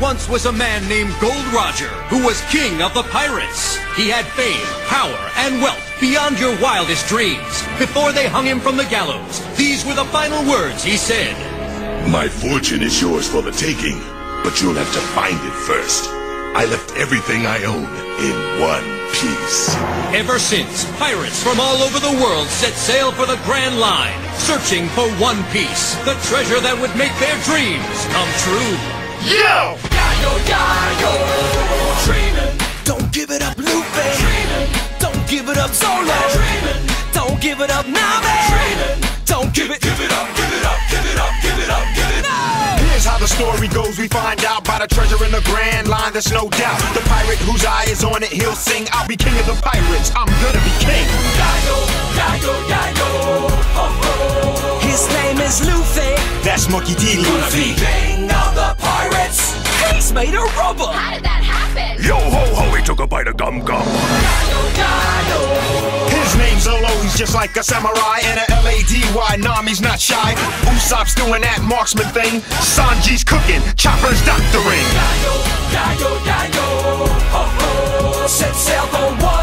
once was a man named Gold Roger, who was king of the pirates. He had fame, power, and wealth beyond your wildest dreams. Before they hung him from the gallows, these were the final words he said. My fortune is yours for the taking, but you'll have to find it first. I left everything I own in one piece. Ever since, pirates from all over the world set sail for the Grand Line, searching for One Piece, the treasure that would make their dreams come true. Yo! Yayo, yayo, dreaming. Don't give it up, Luffy. Dreaming. Don't give it up, Zolo. Dreaming. Don't give it up, Nami. Dreaming. Don't give it. Give it up, give it up, give it up, give it up, give it up. Here's how the story goes, we find out about a treasure in the Grand Line, there's no doubt. The pirate whose eye is on it, he'll sing, I'll be king of the pirates, I'm gonna be king. Yayo, yayo, yayo, oh, oh. His name is Luffy. That's Monkey D. Gonna be Luffy. king of the pirates. He's made a rubber. How did that happen? Yo ho ho, he took a bite of gum gum. Yayo, yayo. His name's Zolo, he's just like a samurai, and a L-A-D-Y, Nami's not shy. Usopp's doing that marksman thing, Sanji's cooking, Chopper's doctoring. Yayo, yayo, yayo, oh, oh. Set sail for one.